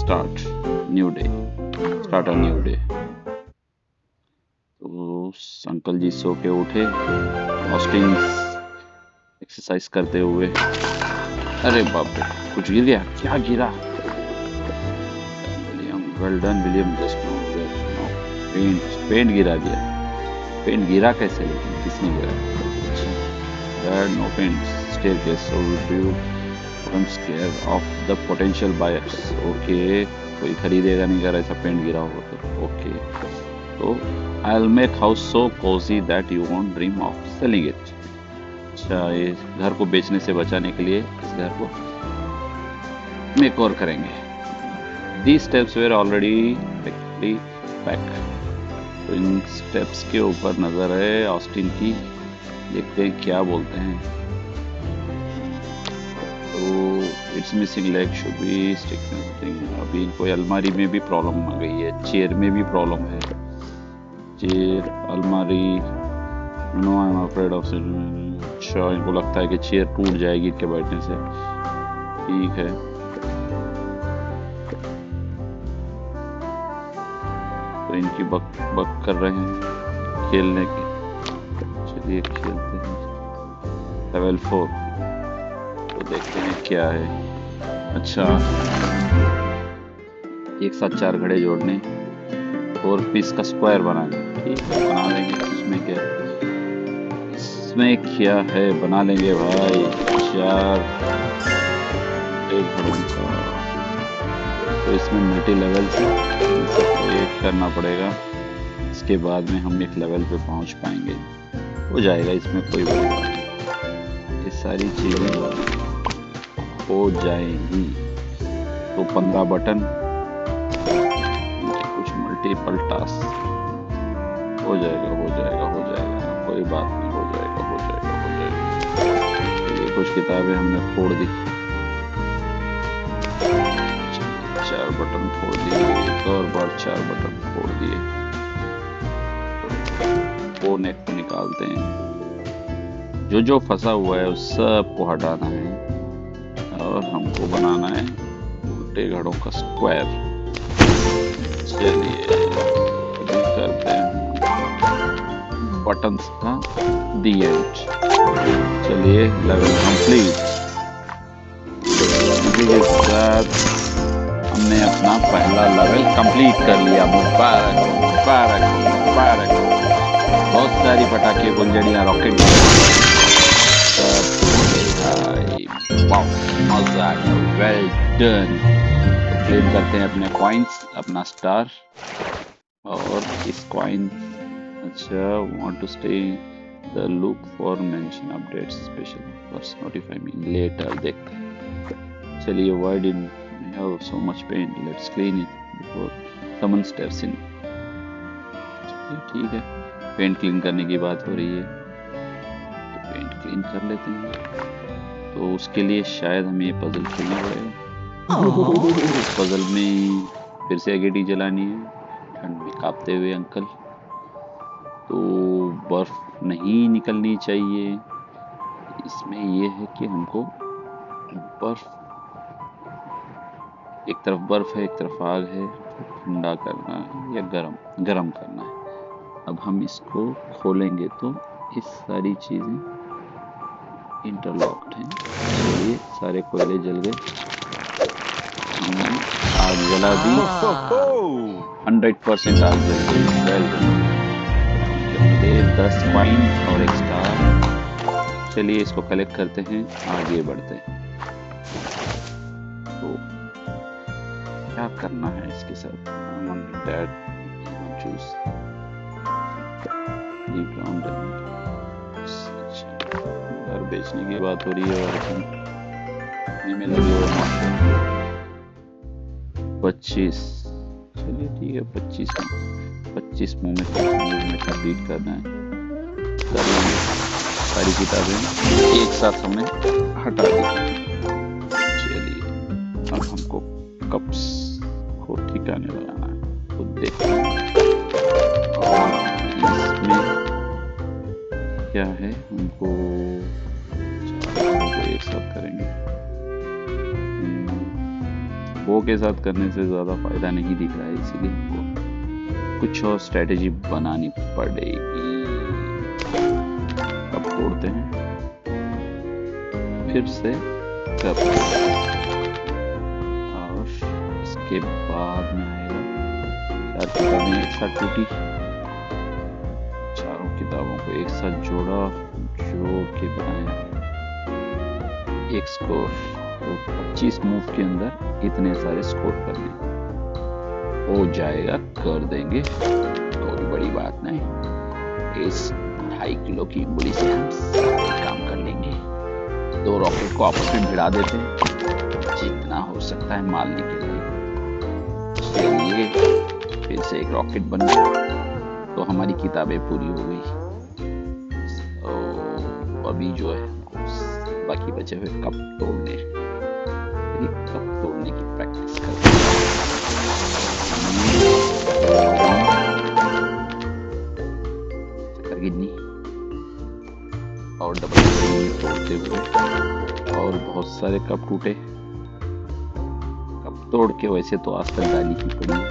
Start new day, start a new day. तो uncle जी सो के उठे, ऑस्टिन एक्सरसाइज करते हुए। अरे बाप रे, कुछ गिर गया? क्या गिरा? William, well done William, just no paint, paint गिरा दिया। पेंट गिरा कैसे, लेकिन किसने गिराया? Dad, no paint, staircase, so you become scared of the potential buyers. Okay, कोई खरीदेगा नहीं अगर ऐसा पेंट गिरा होगा तो। Okay, तो I'll make house so cozy that you won't dream of selling it. अच्छा, ये घर को बेचने से बचाने के लिए इस घर को मेक ओवर करेंगे। These steps were already practically packed. तो इन स्टेप्स के ऊपर नजर है ऑस्टिन की, देखते हैं क्या बोलते हैं। तो it's missing leg should be sticking. अभी इनको अलमारी में भी प्रॉब्लम आ गई है, चेयर में भी प्रॉब्लम है। चेयर, अलमारी, no I am afraid of. अच्छा, इनको लगता है कि चेयर टूट जाएगी इनके बैठने से। ठीक है, तो इनकी बक बक कर रहे हैं खेलने की। चलिए खेलते हैं। लेवल 4, तो देखते हैं क्या है। अच्छा, एक साथ 4 घड़े जोड़ने, 4 पीस का स्क्वायर बनाना। ठीक है, बना लेंगे। इसमें क्या है, बना लेंगे भाई। 4 घड़ों का, तो इसमें मल्टी लेवल से एक करना पड़ेगा। इसके बाद में हम एक लेवल पे पहुंच पाएंगे, हो जाएगा, इसमें कोई बड़ी बात नहीं, ये सारी चीजें हो जाएंगी। तो 15 बटन, कुछ मल्टीपल टास्क, हो जाएगा, कोई बात नहीं, हो जाएगा। ये कुछ किताबें हमने फोड़ दी, 4 बटन फोड़ दिए, एक और बार 4 बटन फोड़ दिए। वो नेक को निकालते हैं, जो फंसा हुआ है उस सब को हटाना है, और हमको बनाना है उल्टे घड़ों का स्क्वायर। चलिए करते हैं बटन्स का दी एंड। चलिए लेवल कंप्लीट। इसी के साथ हमने अपना पहला लेवल कंप्लीट कर लिया। मुबारक मुबारक मुबारक। बहुत सारी पटाखे, गुंजड़ियाँ, रॉकेट, मजा आ गया। Well done. तो क्लेम करते हैं अपने कॉइन्स, अपना स्टार और इस कॉइन। अच्छा, want to stay the loop for mention updates special for notify me later. देखते हैं। चलिए, why did we have so much paint, let's clean it before someone steps in. ठीक है, पेंट क्लीन करने की बात हो रही है, तो पेंट क्लीन कर लेते हैं। तो उसके लिए शायद हमें पजल खेलना पड़ेगा। इस पजल में फिर से एगेटी जलानी है, ठंड में कांपते हुए अंकल। तो बर्फ नहीं निकलनी चाहिए। इसमें यह है कि हमको बर्फ, एक तरफ बर्फ है, एक तरफ आग है, ठंडा करना है या गरम करना है। अब हम इसको खोलेंगे तो इस सारी चीजें इंटरलॉक्ड हैं। ये सारे कोयले जल गए, हमने आग जला दी। 100% आग जल गई। Well done. 10 कॉइन और एक स्टार। चलिए इसको कलेक्ट करते हैं, आगे बढ़ते हैं। तो क्या करना है इसके साथ? डैड चूज घर बेचने की बात हो रही है और में लगे हुए 25। चलिए ठीक है, 25 मुंह में कंप्लीट करना है। कर लेंगे। सारी किताबें एक साथ हमने हटा दी। चलिए अब हमको कप्स को ठिकाने लगाना है, तो देखते हैं। और इसमें क्या है, हमको एक साथ करेंगे। वो के साथ करने से ज़्यादा फायदा नहीं दिख रहा है, इसीलिए हमको कुछ और स्ट्रेटेजी बनानी पड़ेगी। अब तोड़ते हैं, फिर से कप, और इसके बाद में आएगा 4 किताबें एक साथ टूटी, चारों किताबों को एक साथ जोड़ा, जोड़ के बनाया एक स्कोर। तो 25 मूव के अंदर इतने सारे स्कोर करने हो जाएगा, कर देंगे, कोई बड़ी बात नहीं। इस 2.5 किलो की इमली से हम सारे काम कर लेंगे। 2 रॉकेट को आपस में भिड़ा देते हैं, जितना हो सकता है मारने के लिए। चलिए, फिर से एक रॉकेट बन गया, तो हमारी किताबें पूरी हो गई। तो अभी जो है बाकी बचे हुए कप तोड़ने, कप तोड़ने की प्रैक्टिस करते हैं। चक्कर गिननी और डबल तोड़ते हुए, और बहुत सारे कप टूटे। कप तोड़ के वैसे तो आज तक गाली ही पड़ी है,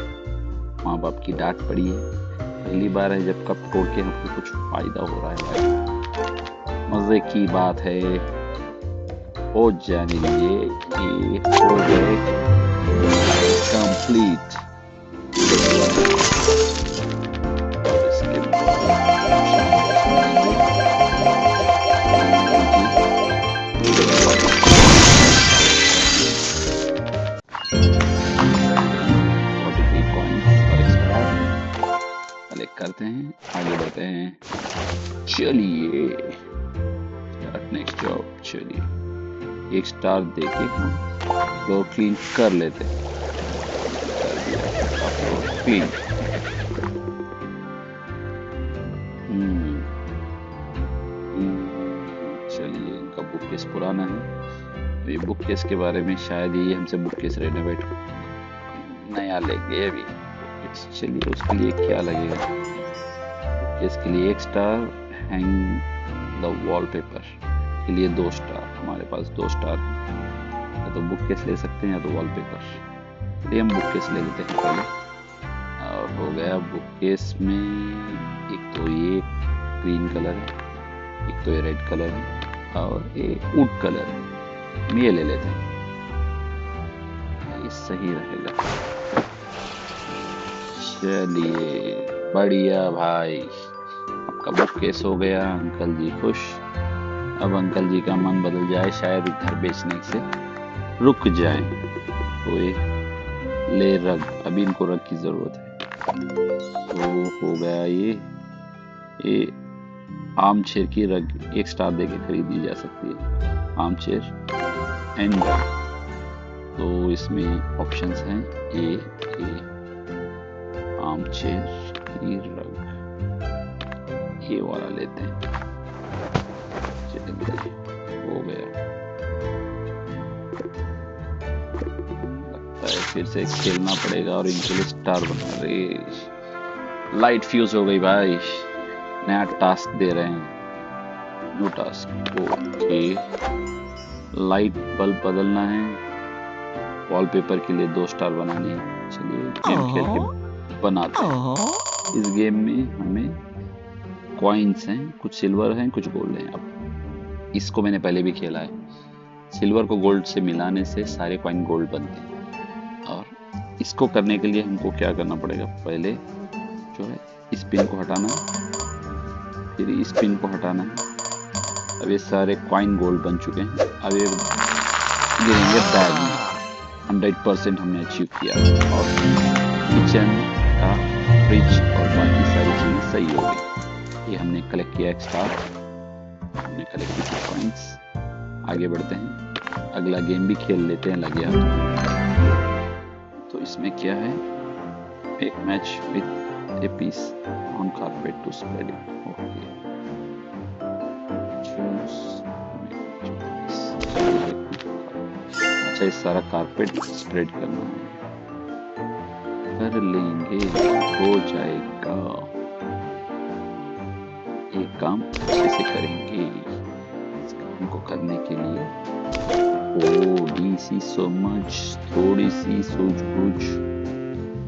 माँ बाप की डांट पड़ी है। पहली बार है जब कप तोड़ के हमको कुछ फायदा हो रहा है भाई, मजे की बात है। हो जाने दीजिए, ये हो गए कंप्लीट। कलेक्ट करते हैं, आगे बढ़ते हैं। चलिए, नेक्स्ट जॉब। चलिए, एक स्टार देके हम फ्लोर क्लीन कर लेते हैं। कर दिया फ्लोर क्लीन। चलिए, इनका बुक केस पुराना है, ये बुक केस के बारे में शायद ये हमसे बुक केस रेनोवेट नया लेंगे अभी। चलिए, उसके लिए क्या लगेगा? बुक केस के लिए 1 स्टार, हैंग द वॉलपेपर के लिए 2 स्टार। हमारे पास 2 स्टार है, या तो बुक केस ले सकते हैं या तो वॉलपेपर। चलिए हम बुक केस ले लेते हैं पहले। और हो गया बुक केस में, एक तो ये ग्रीन कलर है, एक तो ये रेड कलर है, और ये वुड कलर है। हम ये ले लेते हैं, ये सही रहेगा। चलिए, बढ़िया भाई, आपका बुक केस हो गया। अंकल जी खुश। अब अंकल जी का मन बदल जाए, शायद घर बेचने से रुक जाए। तो ये ले रग, अभी इनको रग की जरूरत है। तो हो गया ये आम चेयर की रग 1 स्टार देके खरीदी जा सकती है, आम चेयर एंड रग। तो इसमें ऑप्शंस हैं, ए आम चेयर की रग, ये वाला लेते हैं। हो गया, लगता है फिर से खेलना पड़ेगा और इनके लिए स्टार बना रहे। लाइट फ्यूज हो गई भाई, नया टास्क दे रहे हैं, new task. Okay, light bulb बदलना है, वॉलपेपर के लिए 2 स्टार बनाने हैं। चलिए गेम खेल के बनाते हैं। इस गेम में हमें कॉइन्स हैं, कुछ सिल्वर हैं, कुछ गोल्ड हैं। अब इसको मैंने पहले भी खेला है। सिल्वर को गोल्ड से मिलाने से सारे कॉइन गोल्ड बनते हैं। और इसको करने के लिए हमको क्या करना पड़ेगा? पहले जो है इस पिन को हटाना है, फिर इस पिन को हटाना है। अब ये सारे कॉइन गोल्ड बन चुके हैं। अब ये गिरेंगे बैग में। 100% हमने अचीव किया, और किचन का फ्रिज और बाकी सारी चीजें सही हो गई। ये हमने कलेक्ट किया 1 स्टार, हमने कलेक्ट किया पॉइंट्स। आगे बढ़ते हैं, अगला गेम भी खेल लेते हैं, लगे तो इसमें क्या है? एक match with a piece on carpet to spread it. Okay, अच्छा, इस सारा कारपेट स्प्रेड करना है, कर लेंगे, हो जाएगा। एक काम अच्छे से करेंगे। इस काम को करने के लिए थोड़ी सी समझ, थोड़ी सी सूझबूझ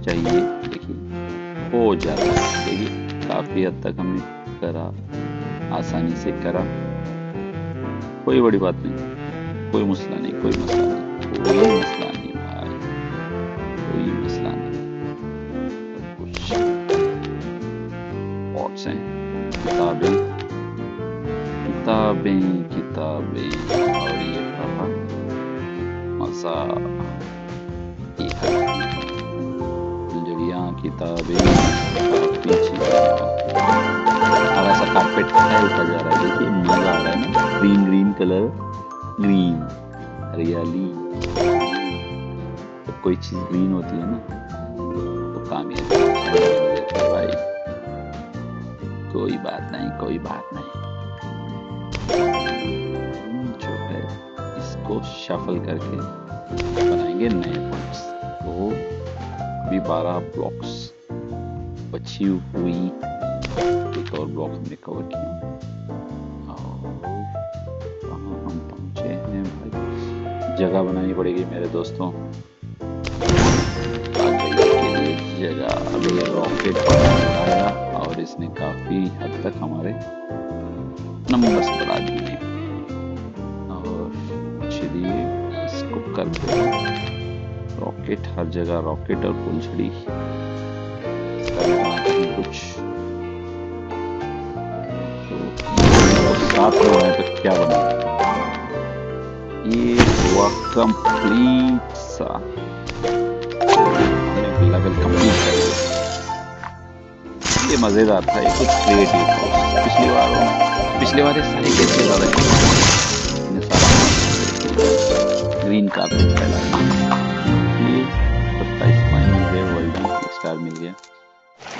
चाहिए। देखिए हो जाता है, देखिए काफी हद तक हमने करा, आसानी से करा, कोई बड़ी बात नहीं, कोई मसला नहीं, कोई मसला नहीं, कोई मसला नहीं भाई, कोई मसला नहीं। कुछ पॉट्स हैं, किताबें किताबें किताबें, और ये रहा मजा, ये फुलझड़ियाँ, किताबें, काफी चीजें, और ऐसा कारपेट है उठा जा रहा है। देखिए मजा आ रहा है ना, ग्रीन ग्रीन कलर, ग्रीन हरियाली। तो कोई चीज ग्रीन होती है ना तो कामयाबी है भाई। कोई बात नहीं, कोई बात नहीं। जो है इसको शफल करके बनाएंगे नए पॉइंट्स। तो अभी 12 ब्लॉक्स बची हुई, एक और ब्लॉक हमने कवर किया। और हम पहुंचे हैं भाई, जगह बनानी पड़ेगी मेरे दोस्तों के लिए जगह। अभी रॉकेट बनाया और इसने काफी हद तक हमारे नंबर्स बढ़ा दिए। और चलिए इसको करते हैं रॉकेट, हर जगह रॉकेट और फुलझड़ी। इसका बनाते हैं कुछ, तो साथ में बनाए तो क्या बना, ये हुआ कंप्लीट सा, हमने लेवल कंप्लीट कर लिया। ये मजेदार था, ये कुछ क्रिएटिव था। पिछली बार सारे कैसे ज्यादा ग्रीन कार्पेट फैला, ये 27 पॉइंट मिल गए, वर्ल्ड स्टार मिल गया।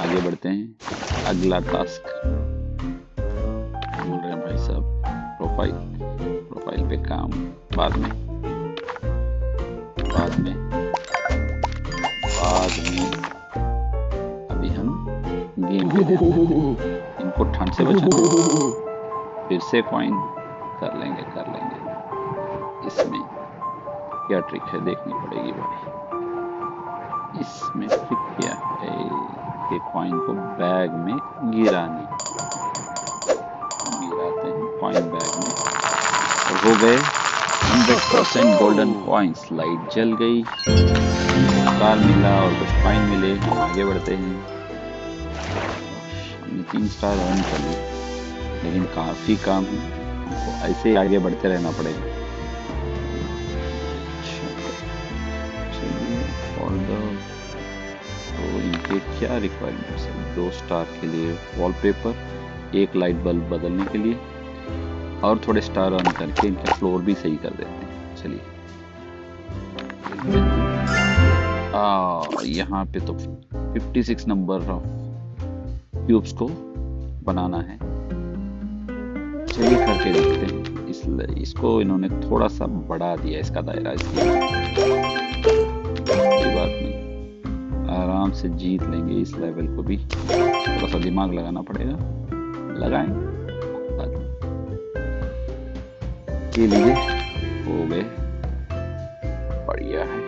आगे बढ़ते हैं, अगला टास्क बोल रहे हैं भाई साहब, प्रोफाइल पे काम बाद में अभी हम गेम पे इनको ठंड से बचाना। फिर से कॉइन कर लेंगे। इसमें क्या ट्रिक है देखनी पड़ेगी भाई। इसमें ट्रिक क्या है कि कॉइन को बैग में गिराते हैं, कॉइन बैग में। और हो गए 100% गोल्डन कॉइन्स। लाइट जल गई, स्टार मिला और कुछ कॉइन मिले। हम आगे बढ़ते हैं, हमने 3 स्टार अर्न कर लिए, लेकिन काफी काम है, तो ऐसे ही आगे बढ़ते रहना पड़ेगा। तो इनके क्या रिक्वायरमेंट्स है? 2 स्टार के लिए वॉलपेपर, 1 लाइट बल्ब बदलने के लिए, और थोड़े स्टार अर्न करके इनका फ्लोर भी सही कर देते हैं। चलिए यहाँ पे तो 56 नंबर ऑफ क्यूब्स को बनाना है। चलिए करके देखते हैं। इसको इन्होंने थोड़ा सा बढ़ा दिया इसका दायरा, इसलिए कोई बात नहीं, आराम से जीत लेंगे इस लेवल को भी। थोड़ा सा दिमाग लगाना पड़ेगा, लगाएं। के लिए हो गए, बढ़िया है।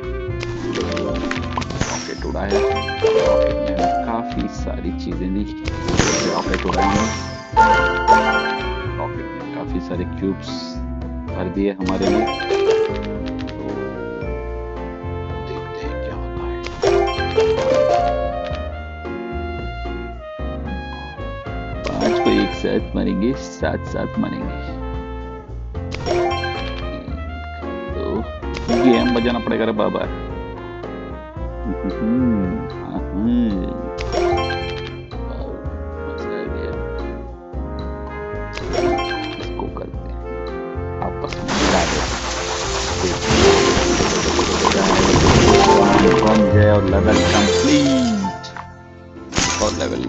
रॉकेट उड़ाया, रॉकेट में काफी सारी चीजें दी। रॉकेट उड़ाएंगे, रॉकेट में काफी सारे क्यूब्स भर दिए हमारे लिए। तो देखते हैं क्या होता है। 5 को एक साथ मारेंगे, 7 मारेंगे। गेम बजाना पड़ेगा रे बाबा। इसको करते हैं आपस में मिला दे, बन जाए और लेवल कंप्लीट। और लेवल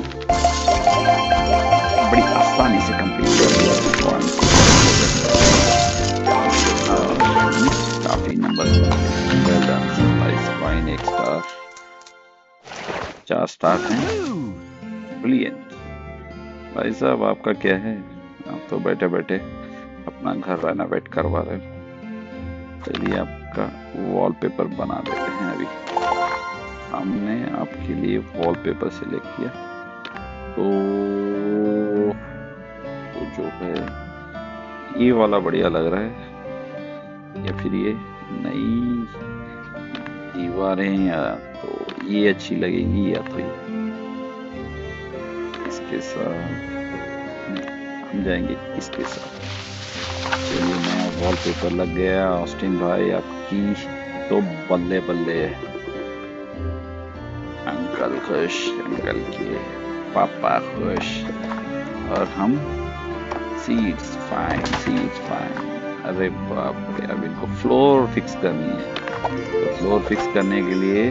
बड़ी आसानी से कंप्लीट कर दिया। काफी नंबर, 4 स्टार हैं। ब्रिलियंट भाई साहब, आपका क्या है? आप तो बैठे बैठे अपना घर रेनोवेट करवा रहे हो। चलिए आपका वॉलपेपर बना देते हैं। अभी हमने आपके लिए वॉलपेपर सिलेक्ट किया तो जो है ये वाला बढ़िया लग रहा है या फिर ये नई दीवारें, या तो ये अच्छी लगेगी या तो ये। इसके साथ हम जाएंगे इसके साथ। चलिए नया वॉलपेपर लग गया। ऑस्टिन भाई आपकी तो बल्ले बल्ले है। अंकल खुश, अंकल के पापा खुश, और हम सीट्स फाइन, सीट्स फाइन। अरे बाप रे, अब इनको फ्लोर फिक्स करनी है। तो फ्लोर फिक्स करने के लिए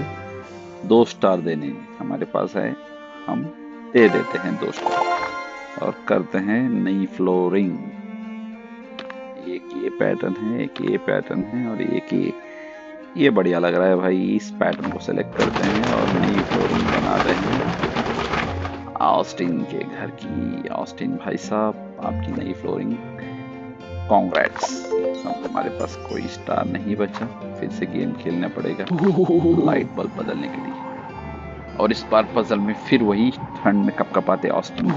2 स्टार देने हमारे पास है, हम दे देते हैं 2 स्टार और करते हैं नई फ्लोरिंग। एक ये पैटर्न है, एक ये पैटर्न है और एक ये बढ़िया लग रहा है भाई। इस पैटर्न को सेलेक्ट करते हैं और नई फ्लोरिंग बना रहे हैं ऑस्टिन के घर की। ऑस्टिन भाई साहब आपकी नई फ्लोरिंग, कॉन्ग्रेट्स। अब हमारे पास कोई स्टार नहीं बचा, फिर से गेम खेलना पड़ेगा लाइट बल्ब बदलने के लिए। और इस बार पजल में फिर वही ठंड में कपकपाते ऑस्टिन।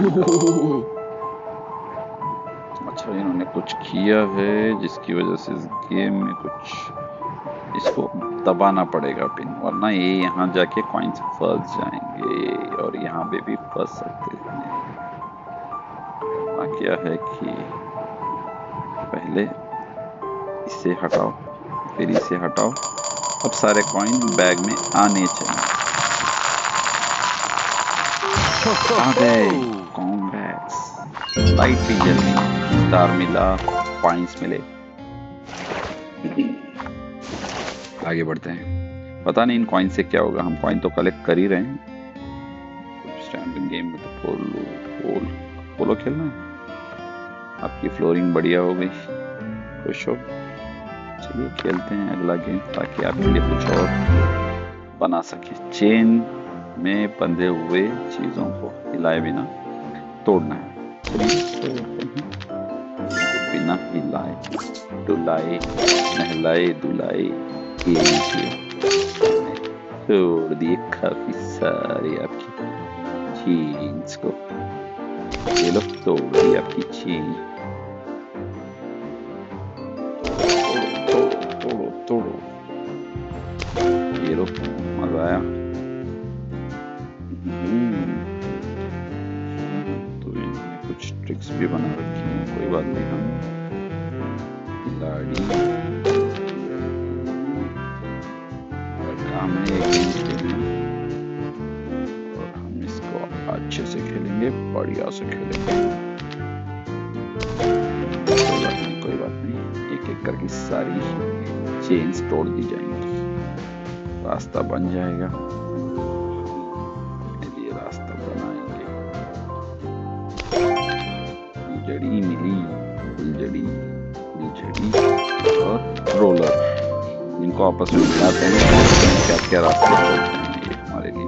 अच्छा, इन्होंने कुछ किया है जिसकी वजह से इस गेम में कुछ इसको दबाना पड़ेगा पिन, वरना ये यहाँ जाके कॉइन्स फंस जाएंगे और यहाँ पे भी फंस सकते हैं। क्या है कि पहले इसे हटाओ, फिर इसे हटाओ। अब सारे कॉइन बैग में आने चाहिए। आ गए कॉन्ग्रेट्स। लाइट भी जल्दी, स्टार मिला, पॉइंट्स मिले। आगे बढ़ते हैं। पता नहीं इन कॉइन से क्या होगा, हम कॉइन तो कलेक्ट कर ही रहे हैं। स्टैंपिंग गेम में तो पोलो खेलना है। आपकी फ्लोरिंग बढ़िया हो गई, खुश हो। चलिए खेलते हैं अगला गेम, ताकि आपके लिए कुछ और बना सके। चेन में बंधे हुए चीजों को हिलाए बिना तोड़ना है। बिना हिलाए डुलाए नहलाए दुलाए तोड़ दिए काफी सारे आपकी चेन्स को। ये लोग तोड़ दिए आपकी चेन। तोड़ो ये लोग, मजा आया। तो इन्होंने कुछ ट्रिक्स भी बना रखी हैं, कोई बात नहीं। हम खिलाड़ी काम है और हम इसको अच्छे से खेलेंगे, बढ़िया से खेलेंगे। कोई बात नहीं, एक एक करके सारी चेन्स तोड़ दी जाएंगी, रास्ता बन जाएगा। ये रास्ता बनाएंगे। फुलझड़ी मिली, फुलझड़ी और रोलर, इनको आपस में मिलाते हैं। क्या क्या रास्ते खोलते हैं ये हमारे लिए।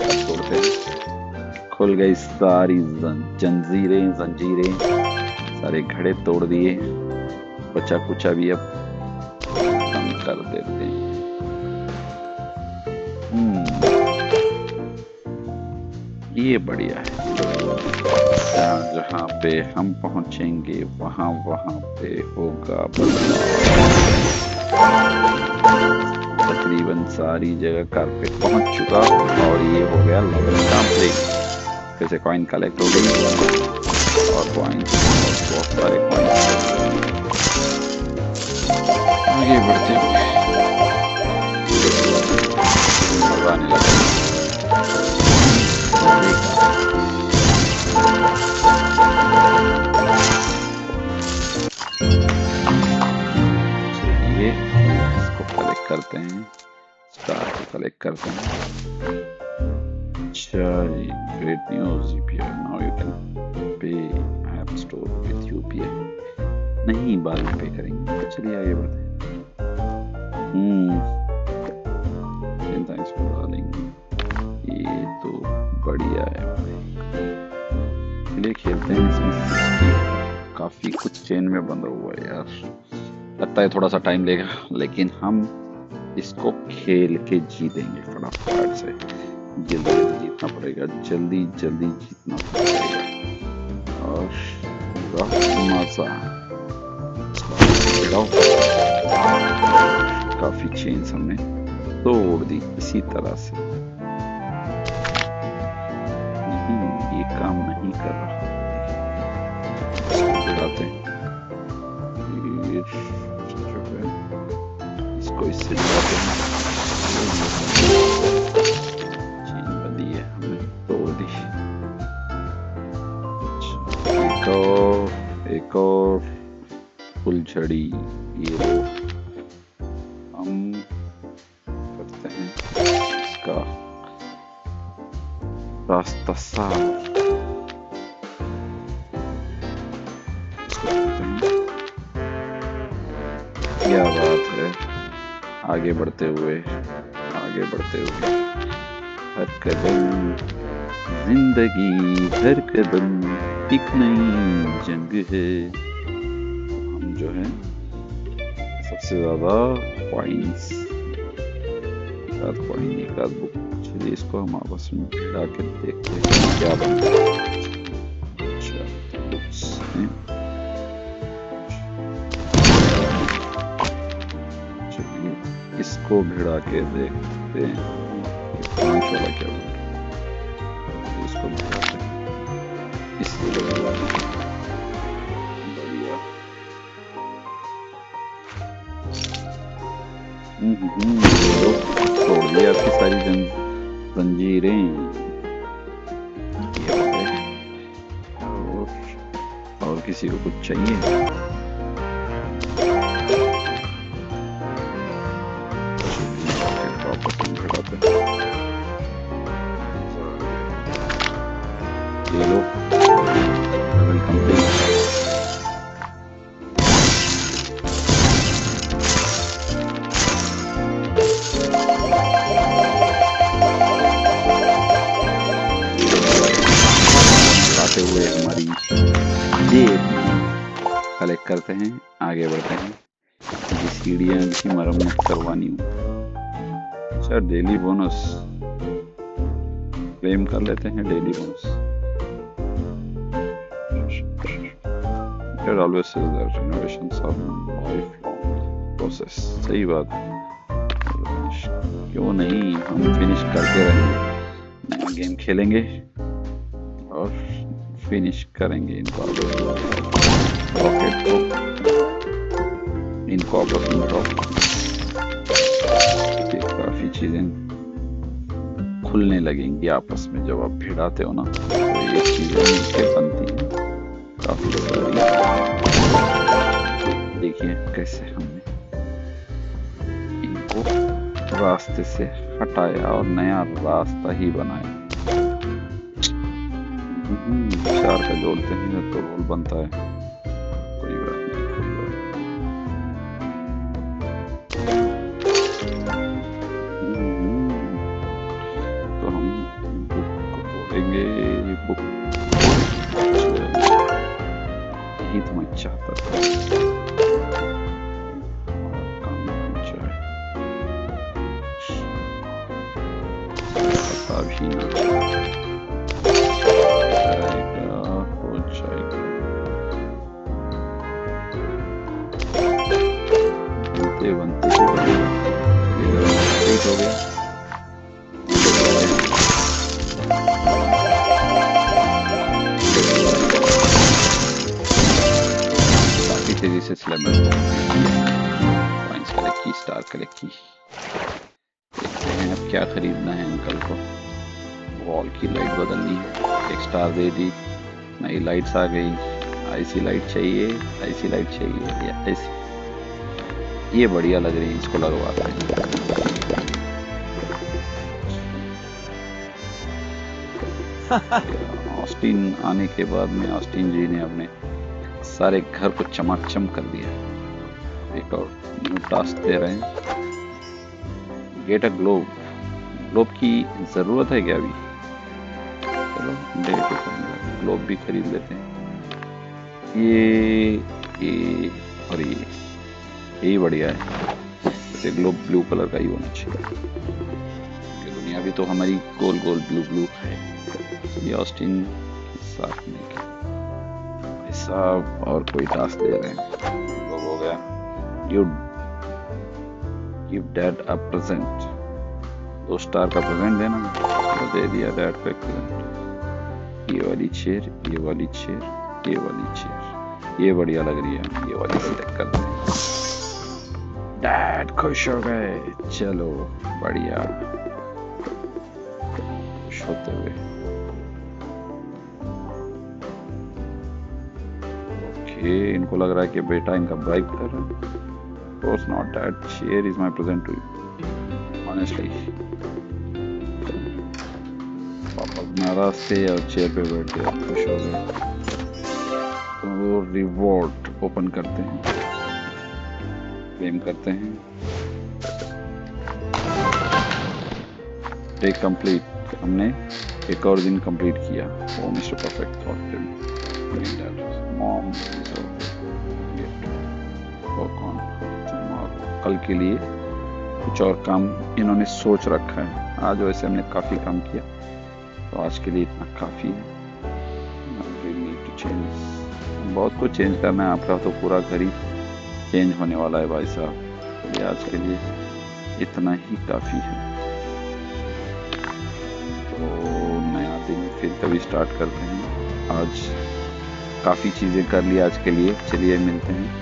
अब तोड़ते हैं। खुल गई सारी जंजीरें, सारे घड़े तोड़ दिए। बचा कुचा भी अब कम कर देते हैं। ये बढ़िया है। जहाँ पे हम पहुंचेंगे वहाँ पे होगा बदलाव। तकरीबन सारी जगह कारपेट पहुंच चुका और ये हो गया लेवल कंप्लीट। फिर से कॉइन कलेक्ट हो गई और कॉइन, बहुत सारे कॉइन। आगे बढ़ते हुए मजा आने लगा। करते हैं, स्टार को कलेक्ट करते हैं। अच्छा, great news, UPI now you can pay app store with UPI. नहीं, बाद में पे करेंगे। चलिए आगे बढ़ते हैं। Thanks for डालिंग। ये तो बढ़िया है। चलिए खेलते हैं। इसमें काफी कुछ चेन में बंधा हुआ है यार। लगता है थोड़ा सा टाइम लेगा, लेकिन हम इसको खेल के जीतेंगे फटाफट से। जल्दी जल्दी जीतना पड़ेगा, जल्दी जल्दी जीतना पड़ेगा। और मजा काफी चेंज हमने तोड़ दी इसी तरह से। नहीं, ये काम नहीं कर रहा। दिखाते हैं इसको, इससे चेन बनी है, हमने तोड़ दी। एक और फुलझड़ी, ये हम करते हैं इसका रास्ता साफ। क्या बात है, आगे बढ़ते हुए हर कदम जिंदगी, हर कदम एक नई जंग है। हम जो है सबसे ज्यादा पॉइंट्स, एक आध बुक, चलिए इसको हम आपस में मिला के देखते हैं क्या बनता है। अच्छा, बुक्स हैं, चलिए इसको भिड़ा के देखते हैं 5 वाला क्या बनता है। इसको भिड़ाते हैं, इससे बढ़िया तोड़ दिया आपकी सारी जंजीरें। और किसी को कुछ चाहिए? ये लो, लेवल कंप्लीट। हुए हमारी जेब कलेक्ट करते हैं, आगे बढ़ते हैं। ये सीढ़ियां की मरम्मत करवानी हो। अच्छा, डेली बोनस क्लेम कर लेते हैं, daily bonus. Always says that innovations are lifelong process. सही बात, क्यों नहीं, हम फिनिश करते रहेंगे, नया गेम खेलेंगे और फिनिश करेंगे इनको। रॉकेट को इनको आपस में काफी चीजें खुलने लगेंगी आपस में जब आप भिड़ाते हो ना, तो ये चीजें मिलकर बनती हैं काफी सारी। देखिए कैसे हमने इनको रास्ते से हटाया और नया रास्ता ही बनाया। 4 का जोड़ते हैं तो रोल बनता है, कोई बात नहीं, कोई बात नहीं। तो हम बुक को तोड़ेंगे, बुक यही तो मैं चाहता था, काम बन जाए, पता भी ना बनते हो गया। काफी तेजी से स्लेमर पॉइंट्स कलेक्ट की, स्टार कलेक्ट की। देखते हैं अब क्या खरीदना है अंकल को। वॉल की लाइट बदलनी है, 1 स्टार दे दी, नई लाइट्स आ गई। आईसी लाइट चाहिए, आईसी लाइट चाहिए या ऐसी, ये बढ़िया लग रही है, इसको लगवाते हैं। ऑस्टिन आने के बाद में ऑस्टिन जी ने अपने सारे घर को चमाचम कर दिया। एक और न्यू टास्क दे रहे हैं, गेट अ ग्लोब। ग्लोब की जरूरत है क्या अभी? चलो ग्लोब भी खरीद लेते हैं। ये और ये यही बढ़िया है, जैसे ग्लोब ब्लू कलर का ही होना चाहिए। कि दुनिया भी तो हमारी गोल गोल ब्लू ब्लू है। चलिए ऑस्टिन के साथ में ऐसा और कोई टास्क दे रहे हैं तो हो गया। You give dad a present, 2 star का प्रेजेंट देना, तो दे दिया डैड को एक प्रेजेंट। ये वाली चेयर, ये वाली चेयर, ये वाली चेयर, ये बढ़िया लग रही है, ये वाली सिलेक्ट करते हैं। डैड खुश हो गए, चलो बढ़िया, खुश होते हुए। ओके, इनको लग रहा है कि बेटा इनका ब्राइब कर रहा है। Of course not, that chair is my present to you, honestly. पापा नाराज थे और चेयर पे बैठ गए, खुश हो गए। तो रिवॉर्ड ओपन करते हैं, क्लेम करते हैं। डे कंप्लीट, हमने एक और दिन कंप्लीट किया। ओ मिस्टर परफेक्ट थॉट मॉम कल के लिए कुछ और काम इन्होंने सोच रखा है। आज वैसे हमने काफ़ी काम किया, तो आज के लिए इतना काफ़ी है। बहुत कुछ चेंज करना है, आपका तो पूरा घर ही चेंज होने वाला है भाई साहब। ये आज के लिए इतना ही काफ़ी है। तो नया दिन फिर कभी स्टार्ट करते हैं। आज काफ़ी चीज़ें कर ली आज के लिए, चलिए मिलते हैं